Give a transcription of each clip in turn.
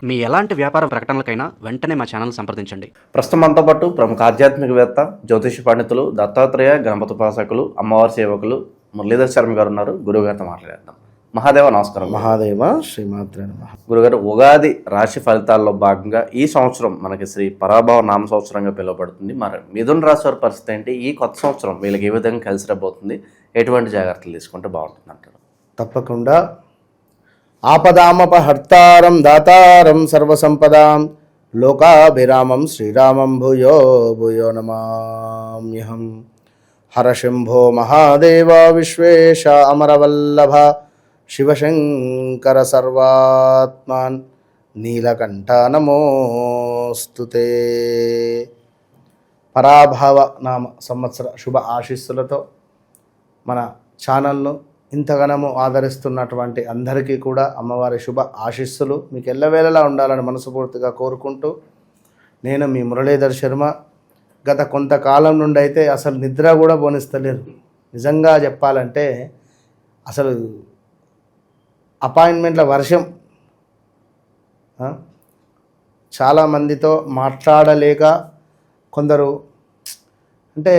మీ ఎలాంటి వ్యాపార ప్రకటనలకైనా వెంటనే మా ఛానల్ సంప్రదించండి. ప్రస్తుతం మనతో పాటు ప్రముఖ ఆధ్యాత్మికవేత్త, జ్యోతిష పండితులు, దత్తాత్రేయ గణపతి ఉపాసకులు, అమ్మవారి సేవకులు మురళీధర్ శర్మ గారు ఉన్నారు. గురుగారితో మాట్లాడేద్దాం. మహాదేవ నమస్కారం. మహాదేవ శ్రీమాత్రే నమః. గురుగారు, ఉగాది రాశి ఫలితాల్లో భాగంగా ఈ సంవత్సరం మనకి శ్రీ పరాభవ నామ సంవత్సరంగా పిలువబడుతుంది. మరి మిథున రాశి వారి పరిస్థితి ఏంటి? ఈ కొత్త సంవత్సరం వీళ్ళకి ఏ విధంగా కలిసి రాబోతుంది? ఎటువంటి జాగ్రత్తలు తీసుకుంటే బాగుంటుంది అంటారు? తప్పకుండా ఆపదామపహర్తారం దాతారం సర్వసంపదాం లోకాభిరామం శ్రీరామం భూయో భూయో నమామ్యహం. హరశంభో మహాదేవ విశ్వేశ అమరవల్లభ శివశంకర సర్వాత్మాన్ నీలకంఠ నమోస్తుతే. పరాభవ నామ సంవత్సర శుభ ఆశీస్సులతో మన ఛానల్ను ఇంతగానము ఆదరిస్తున్నటువంటి అందరికీ కూడా అమ్మవారి శుభ ఆశీస్సులు మీకు ఎల్లవేళలా ఉండాలని మనస్ఫూర్తిగా కోరుకుంటూ, నేను మీ మురళీధర్ శర్మ. గత కొంతకాలం నుండి అయితే అసలు నిద్ర కూడా పోనిస్తలేరు. నిజంగా చెప్పాలంటే అసలు అపాయింట్మెంట్ల వర్షం. చాలామందితో మాట్లాడలేక కొందరు అంటే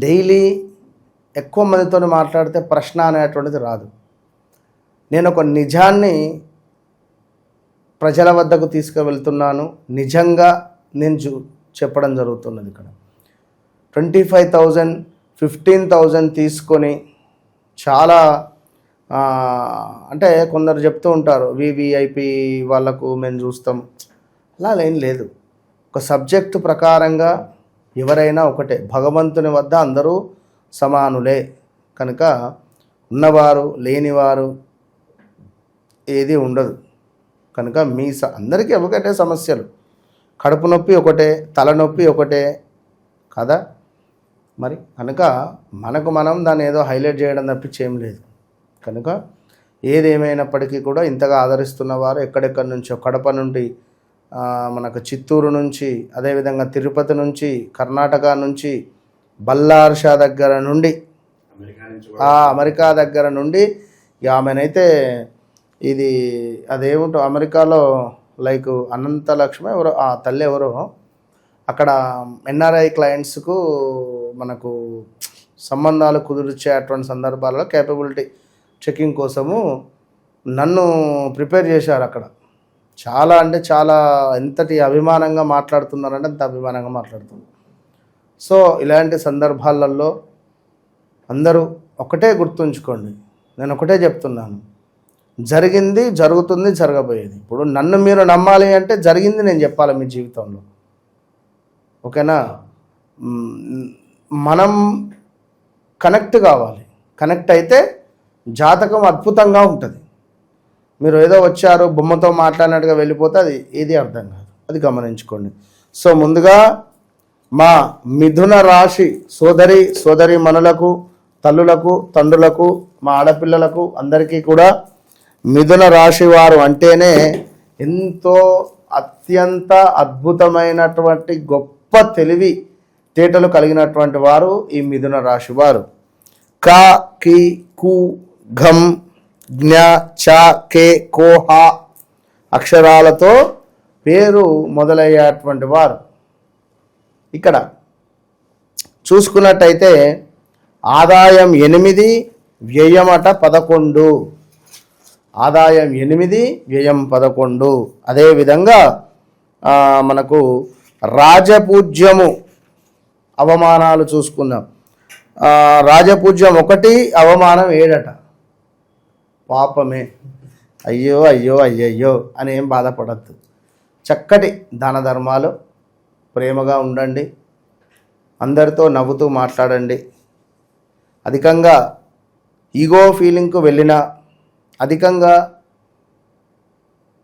డైలీ ఎక్కువ మందితో మాట్లాడితే ప్రశ్న అనేటువంటిది రాదు. నేను ఒక నిజాన్ని ప్రజల వద్దకు తీసుకువెళ్తున్నాను. నిజంగా నేను చెప్పడం జరుగుతున్నది. ఇక్కడ 25,000 15,000 తీసుకొని చాలా అంటే కొందరు చెప్తూ ఉంటారు వివిఐపి వాళ్ళకు మేము చూస్తాం. అలా ఏం లేదు. ఒక సబ్జెక్టు ప్రకారంగా ఎవరైనా ఒకటే. భగవంతుని వద్ద అందరూ సమానులే కనుక ఉన్నవారు లేనివారు ఏది ఉండదు. కనుక మీ అందరికీ ఒకటే సమస్యలు. కడుపు నొప్పి ఒకటే, తలనొప్పి ఒకటే కదా మరి. కనుక మనకు మనం దాన్ని ఏదో హైలైట్ చేయడం తప్పించి ఏం లేదు. కనుక ఏదేమైనప్పటికీ కూడా ఇంతగా ఆదరిస్తున్న వారు ఎక్కడెక్కడి నుంచో, కడప నుండి మనకు చిత్తూరు నుంచి, అదేవిధంగా తిరుపతి నుంచి, కర్ణాటక నుంచి, బల్లార్షా దగ్గర నుండి, అమెరికా దగ్గర నుండి, ఆమెనైతే ఇది అదేమిటో అమెరికాలో లైక్ అనంత లక్ష్మి ఎవరో ఆ తల్లి ఎవరో అక్కడ ఎన్ఆర్ఐ క్లయింట్స్కు మనకు సంబంధాలు కుదిర్చేటువంటి సందర్భాలలో కేపబిలిటీ చెకింగ్ కోసము నన్ను ప్రిపేర్ చేశారు అక్కడ. చాలా అంటే చాలా ఎంతటి అభిమానంగా మాట్లాడుతున్నారంటే అంత అభిమానంగా మాట్లాడుతున్నారు. సో ఇలాంటి సందర్భాలలో అందరూ ఒకటే గుర్తుంచుకోండి. నేను ఒకటే చెప్తున్నాను, జరిగింది జరుగుతుంది, జరగబోయేది. ఇప్పుడు నన్ను మీరు నమ్మాలి అంటే జరిగింది నేను చెప్పాలి మీ జీవితంలో. ఓకేనా? మనం కనెక్ట్ కావాలి. కనెక్ట్ అయితే జాతకం అద్భుతంగా ఉంటుంది. మీరు ఏదో వచ్చారు బొమ్మతో మాట్లాడినట్టుగా వెళ్ళిపోతే అది ఏది అర్థం కాదు. అది గమనించుకోండి. సో ముందుగా మా మిథున రాశి సోదరి మనులకు, తల్లులకు, తండ్రులకు, మా ఆడపిల్లలకు అందరికీ కూడా మిథున రాశి వారు అంటేనే ఎంతో అత్యంత అద్భుతమైనటువంటి గొప్ప తెలివి తేటలు కలిగినటువంటి వారు ఈ మిథున రాశి వారు. క, కి, కు, ఘం, జ్ఞ, చ, కే, కో, హ అక్షరాలతో పేరు మొదలయ్యేటువంటి వారు. ఇక్కడ చూసుకున్నట్టయితే ఆదాయం 8, వ్యయమట 11. ఆదాయం 8, వ్యయం 11. అదేవిధంగా మనకు రాజపూజ్యము అవమానాలు చూసుకుందాం. రాజపూజ్యం 1, అవమానం 7. పాపమే, అయ్యో అయ్యో అయ్యయ్యో అని ఏం బాధపడద్దు. చక్కటి దాన ధర్మాలు, ప్రేమగా ఉండండి, అందరితో నవ్వుతూ మాట్లాడండి. అధికంగా ఈగో ఫీలింగ్కు వెళ్ళినా, అధికంగా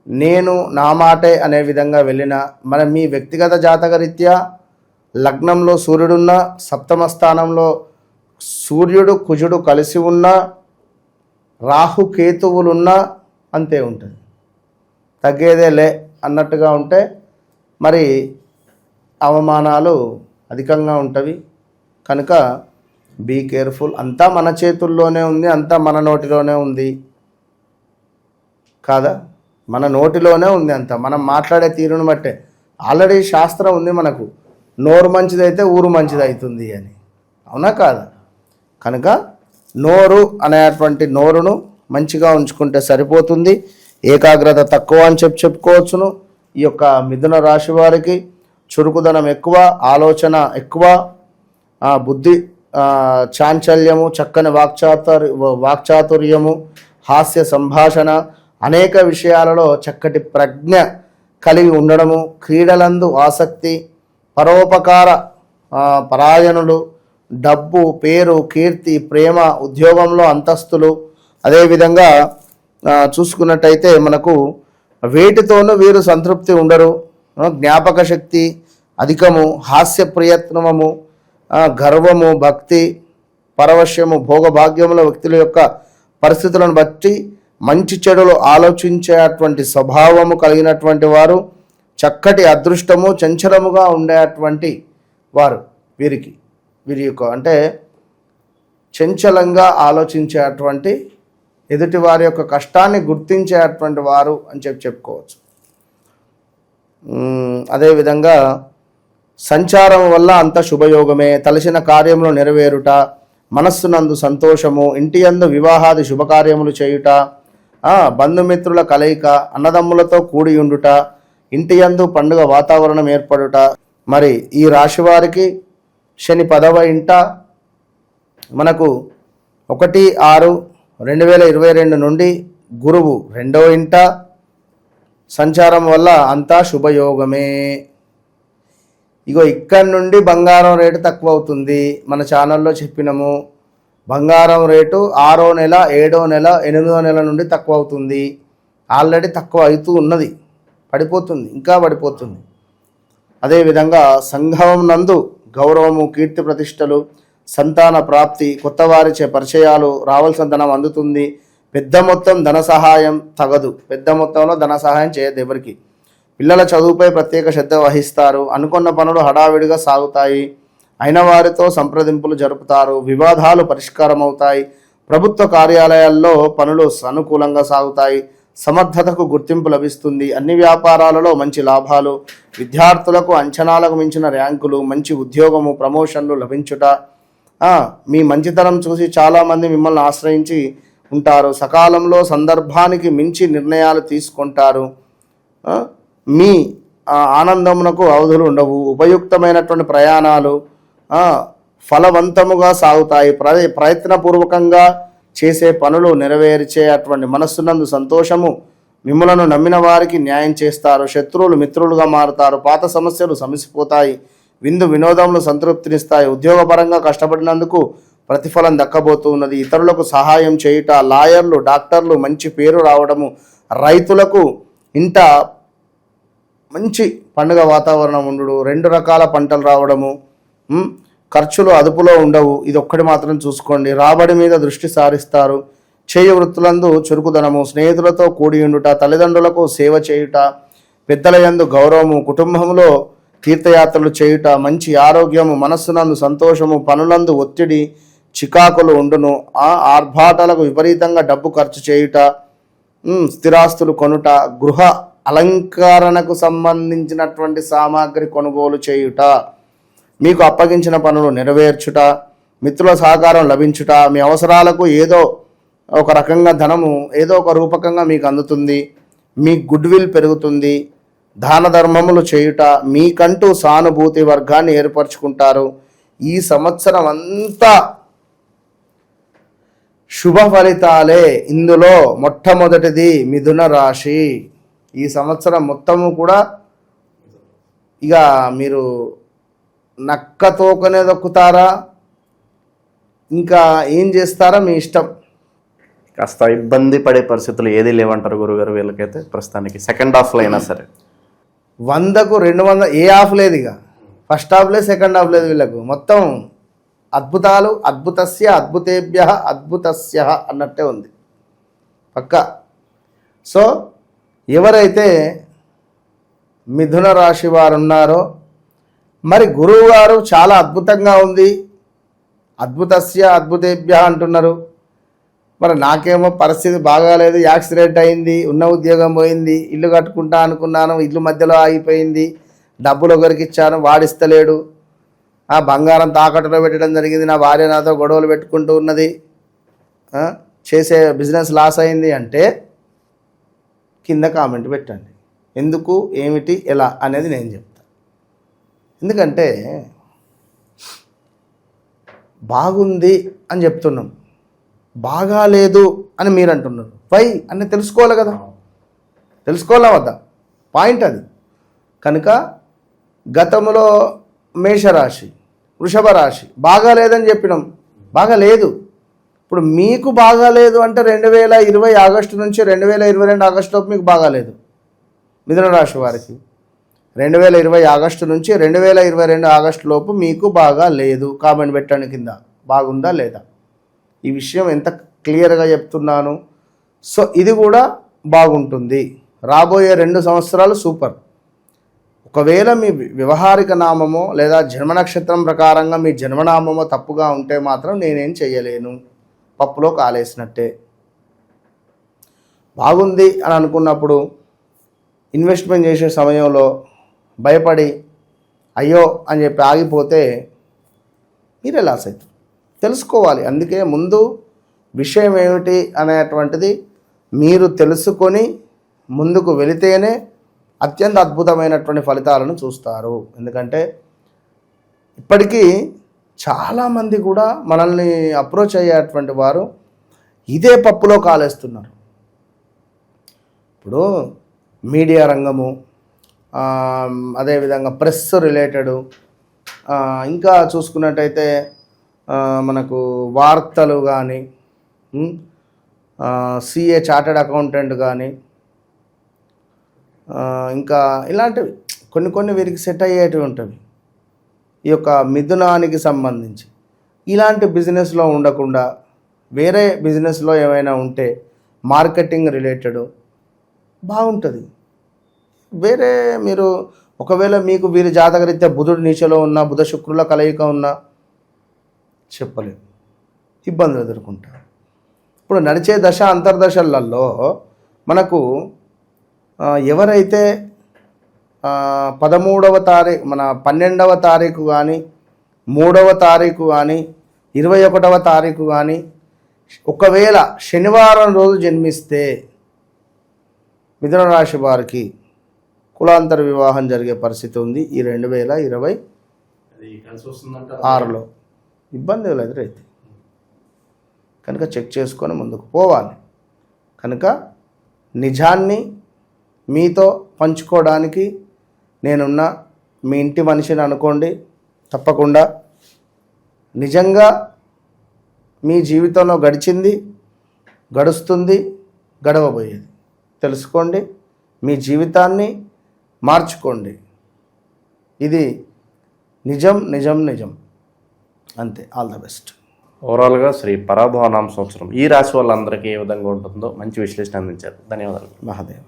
నేను నా మాటే అనే విధంగా వెళ్ళినా, మన మీ వ్యక్తిగత జాతకరీత్యా లగ్నంలో సూర్యుడున్న, సప్తమ స్థానంలో సూర్యుడు కుజుడు కలిసి ఉన్న, రాహు కేతువులున్నా అంతే ఉంటుంది. తగ్గేదే లే అన్నట్టుగా ఉంటే మరి అవమానాలు అధికంగా ఉంటవి. కనుక బీ కేర్ఫుల్. అంతా మన చేతుల్లోనే ఉంది, అంతా మన నోటిలోనే ఉంది కాదా? మన నోటిలోనే ఉంది అంత, మనం మాట్లాడే తీరును బట్టే. ఆల్రెడీ శాస్త్రం ఉంది మనకు, నోరు మంచిదైతే ఊరు మంచిది అవుతుంది అని, అవునా కాదా? కనుక నోరు అనేటువంటి నోరును మంచిగా ఉంచుకుంటే సరిపోతుంది. ఏకాగ్రత తక్కువ అని చెప్పుకోవచ్చును. ఈ యొక్క మిథున రాశి వారికి చురుకుదనం ఎక్కువ, ఆలోచన ఎక్కువ, బుద్ధి చాంచల్యము, చక్కని వాక్చాతుర్యము, హాస్య సంభాషణ, అనేక విషయాలలో చక్కటి ప్రజ్ఞ కలిగి ఉండడము, క్రీడలందు ఆసక్తి, పరోపకార పరాయణులు, డబ్బు, పేరు, కీర్తి, ప్రేమ, ఉద్యోగంలో అంతస్తులు. అదేవిధంగా చూసుకున్నట్టయితే మనకు వేటితోనూ వీరు సంతృప్తి ఉండరు. జ్ఞాపక శక్తి అధికము, హాస్య ప్రయత్నము, గర్వము, భక్తి, పరవశ్యము, భోగభాగ్యముల వ్యక్తుల యొక్క పరిస్థితులను బట్టి మంచి చెడులు ఆలోచించేటువంటి స్వభావము కలిగినటువంటి వారు, చక్కటి అదృష్టము, చంచలముగా ఉండేటువంటి వారు వీరి యొక్క అంటే చంచలంగా ఆలోచించేటువంటి, ఎదుటి వారి యొక్క కష్టాన్ని గుర్తించేటువంటి వారు అని చెప్పుకోవచ్చు. అదేవిధంగా సంచారం వల్ల అంత శుభయోగమే, తలసిన కార్యములు నెరవేరుట, మనస్సునందు సంతోషము, ఇంటి యందు వివాహాది శుభకార్యములు చేయుట, బంధుమిత్రుల కలయిక, అన్నదమ్ములతో కూడి ఉండుట, ఇంటి యందు పండుగ వాతావరణం ఏర్పడుట. మరి ఈ రాశి వారికి శని 10వ ఇంట మనకు 1/6/2022 నుండి గురువు 2వ ఇంట సంచారం వల్ల అంతా శుభయోగమే. ఇగో ఇక్కడి నుండి బంగారం రేటు తక్కువ అవుతుంది. మన ఛానల్లో చెప్పినాము, బంగారం రేటు 6వ నెల, 7వ నెల, 8వ నెల నుండి తక్కువ అవుతుంది. ఆల్రెడీ తక్కువ అవుతూ ఉన్నది, పడిపోతుంది, ఇంకా పడిపోతుంది. అదేవిధంగా సంఘం నందు గౌరవము, కీర్తి ప్రతిష్టలు, సంతాన ప్రాప్తి, కొత్త వారిచే పరిచయాలు, రావాల్సిన ధనం అందుతుంది. పెద్ద మొత్తం ధన సహాయం తగదు, పెద్ద మొత్తంలో ధన సహాయం చేయదు ఎవరికి. పిల్లల చదువుపై ప్రత్యేక శ్రద్ధ వహిస్తారు. అనుకున్న పనులు హడావిడిగా సాగుతాయి. అయిన వారితో సంప్రదింపులు జరుపుతారు. వివాదాలు పరిష్కారం అవుతాయి. ప్రభుత్వ కార్యాలయాల్లో పనులు సానుకూలంగా సాగుతాయి. సమర్థతకు గుర్తింపు లభిస్తుంది. అన్ని వ్యాపారాలలో మంచి లాభాలు, విద్యార్థులకు అంచనాలకు మించిన ర్యాంకులు, మంచి ఉద్యోగము, ప్రమోషన్లు లభించుట. మీ మంచితనం చూసి చాలామంది మిమ్మల్ని ఆశ్రయించి ఉంటారు. సకాలంలో సందర్భానికి మించి నిర్ణయాలు తీసుకుంటారు. మీ ఆనందమునకు అవధులు ఉండవు. ఉపయుక్తమైనటువంటి ప్రయాణాలు ఫలవంతముగా సాగుతాయి. ప్రయత్నపూర్వకంగా చేసే పనులు నెరవేర్చే అటువంటి మనస్సునందు సంతోషము. మిమ్మలను నమ్మిన వారికి న్యాయం చేస్తారు. శత్రువులు మిత్రులుగా మారుతారు. పాత సమస్యలు సమసిపోతాయి. విందు వినోదములు సంతృప్తినిస్తాయి. ఉద్యోగపరంగా కష్టపడినందుకు ప్రతిఫలం దక్కబోతూ ఉన్నది. ఇతరులకు సహాయం చేయుట, లాయర్లు, డాక్టర్లు మంచి పేరు రావడము, రైతులకు ఇంట మంచి పండుగ వాతావరణం ఉండు, 2 రకాల పంటలు రావడము, ఖర్చులు అదుపులో ఉండవు. ఇది ఒక్కటి మాత్రం చూసుకోండి. రాబడి మీద దృష్టి సారిస్తారు. చేయ వృత్తులందు చురుకుదనము, స్నేహితులతో కూడి ఉండుట, తల్లిదండ్రులకు సేవ చేయుట, పెద్దల యందు గౌరవము, కుటుంబంలో తీర్థయాత్రలు చేయుట, మంచి ఆరోగ్యము, మనస్సునందు సంతోషము, పనులందు ఒత్తిడి, చికాకులు ఉండును. ఆర్భాటాలకు విపరీతంగా డబ్బు ఖర్చు చేయుట, స్థిరాస్తులు కొనుట, గృహ అలంకరణకు సంబంధించినటువంటి సామాగ్రి కొనుగోలు చేయుట, మీకు అప్పగించిన పనులు నెరవేర్చుట, మిత్రుల సహకారం లభించుట, మీ అవసరాలకు ఏదో ఒక రకంగా ధనము ఏదో ఒక రూపకంగా మీకు అందుతుంది. మీ గుడ్ విల్ పెరుగుతుంది. దాన ధర్మములు చేయుట, మీకంటూ సానుభూతి వర్గాన్ని ఏర్పరచుకుంటారు. ఈ సంవత్సరం అంతా శుభ ఫలితాలే. ఇందులో మొట్టమొదటిది మిథున రాశి. ఈ సంవత్సరం మొత్తము కూడా ఇక మీరు నక్క తోకనే దొక్కుతారా, ఇంకా ఏం చేస్తారా మీ ఇష్టం. కాస్త ఇబ్బంది పడే పరిస్థితులు ఏది లేవంటారు గురుగారు వీళ్ళకైతే ప్రస్తుతానికి? సెకండ్ హాఫ్లో అయినా సరే 100కు 200 ఏ హాఫ్ లేదు. ఇక ఫస్ట్ హాఫ్ లేదు, సెకండ్ హాఫ్ లేదు. వీళ్ళకు మొత్తం అద్భుతాలు. అద్భుతస్య అద్భుతేభ్య అద్భుతస్య అన్నట్టే ఉంది పక్క. సో ఎవరైతే మిథున రాశి వారు ఉన్నారో, మరి గురువు గారు చాలా అద్భుతంగా ఉంది, అద్భుతస్య అద్భుతేభ్య అంటున్నారు. మరి నాకేమో పరిస్థితి బాగాలేదు, యాక్సిడెంట్ అయింది, ఉన్న ఉద్యోగం పోయింది, ఇల్లు కట్టుకుంటా అనుకున్నాను, ఇల్లు మధ్యలో ఆగిపోయింది, డబ్బులు ఒకరికి ఇచ్చాను వాడిస్తలేడు, ఆ బంగారం తాకట్టులో పెట్టడం జరిగింది, నా భార్య నాతో గొడవలు పెట్టుకుంటూ ఉన్నది, చేసే బిజినెస్ లాస్ అయింది అంటే కింద కామెంట్ పెట్టండి. ఎందుకు, ఏమిటి, ఎలా అనేది నేను చెప్తాను. ఎందుకంటే బాగుంది అని చెప్తున్నాం, బాగాలేదు అని మీరు అంటున్నారు. వై అని తెలుసుకోవాలి కదా, తెలుసుకోవాలా వద్దా, పాయింట్ అది. కనుక గతంలో మేషరాశి, వృషభ రాశి బాగాలేదని చెప్పినాం, బాగాలేదు. ఇప్పుడు మీకు బాగాలేదు అంటే 2020 ఆగస్టు నుంచి 2022 ఆగస్టులోపు మీకు బాగాలేదు. మిథున రాశి వారికి 2020 ఆగస్టు నుంచి 2022 ఆగస్టు లోపు మీకు బాగా లేదు. కామెంట్ పెట్టండి కింద, బాగుందా లేదా. ఈ విషయం ఎంత క్లియర్గా చెప్తున్నాను. సో ఇది కూడా బాగుంటుంది. రాబోయే 2 సంవత్సరాలు సూపర్. ఒకవేళ మీ వ్యవహారిక నామమో లేదా జన్మ నక్షత్రం ప్రకారంగా మీ జన్మనామమో తప్పుగా ఉంటే మాత్రం నేనేం చేయలేను, పప్పులో కాలేసినట్టే. బాగుంది అని అనుకున్నప్పుడు ఇన్వెస్ట్మెంట్ చేసే సమయంలో భయపడి అయ్యో అని చెప్పి ఆగిపోతే మీరే లాస్ అవుతారు. తెలుసుకోవాలి. అందుకే ముందు విషయం ఏమిటి అనేటువంటిది మీరు తెలుసుకొని ముందుకు వెళితేనే అత్యంత అద్భుతమైనటువంటి ఫలితాలను చూస్తారు. ఎందుకంటే ఇప్పటికీ చాలామంది కూడా మనల్ని అప్రోచ్ అయ్యేటువంటి వారు ఇదే పప్పులో కాలేస్తున్నారు. ఇప్పుడు మీడియా రంగము, అదేవిధంగా ప్రెస్ రిలేటెడు, ఇంకా చూసుకున్నట్టయితే మనకు వార్తలు కానీ, సిఏ చార్టెడ్ అకౌంటెంట్ కానీ, ఇంకా ఇలాంటివి కొన్ని వీరికి సెట్ అయ్యేటివి ఉంటుంది. ఈ యొక్క మిథునానికి సంబంధించి ఇలాంటి బిజినెస్లో ఉండకుండా వేరే బిజినెస్లో ఏమైనా ఉంటే మార్కెటింగ్ రిలేటెడ్ బాగుంటుంది. వేరే మీరు ఒకవేళ మీకు వీరి జాతకరీత్యా బుధుడు నీచలో ఉన్న, బుధ శుక్రుల కలయిక ఉన్న చెప్పలేము, ఇబ్బందులు ఎదుర్కొంటారు. ఇప్పుడు నడిచే దశ అంతర్దశలలో మనకు ఎవరైతే 13వ తారీఖు, మన 12వ తారీఖు కానీ, 3వ తారీఖు కానీ, 21వ తారీఖు కానీ ఒకవేళ శనివారం రోజు జన్మిస్తే మిథున రాశి వారికి కులాంతర వివాహం జరిగే పరిస్థితి ఉంది. ఈ 2026లో ఇబ్బందులు ఎదురైతే కనుక చెక్ చేసుకొని ముందుకు పోవాలి. కనుక నిజాన్ని మీతో పంచుకోవడానికి నేనున్న మీ ఇంటి మనిషిని అనుకోండి. తప్పకుండా నిజంగా మీ జీవితంలో గడిచింది, గడుస్తుంది, గడవబోయేది తెలుసుకోండి. మీ జీవితాన్ని మార్చుకోండి. ఇది నిజం నిజం నిజం అంతే. All the best. ఓవరాల్గా శ్రీ పరాభవ నామ సంవత్సరం ఈ రాశి వాళ్ళందరికీ ఏ విధంగా ఉంటుందో మంచి విశ్లేషణ అందించారు. ధన్యవాదాలు. మహాదేవ్.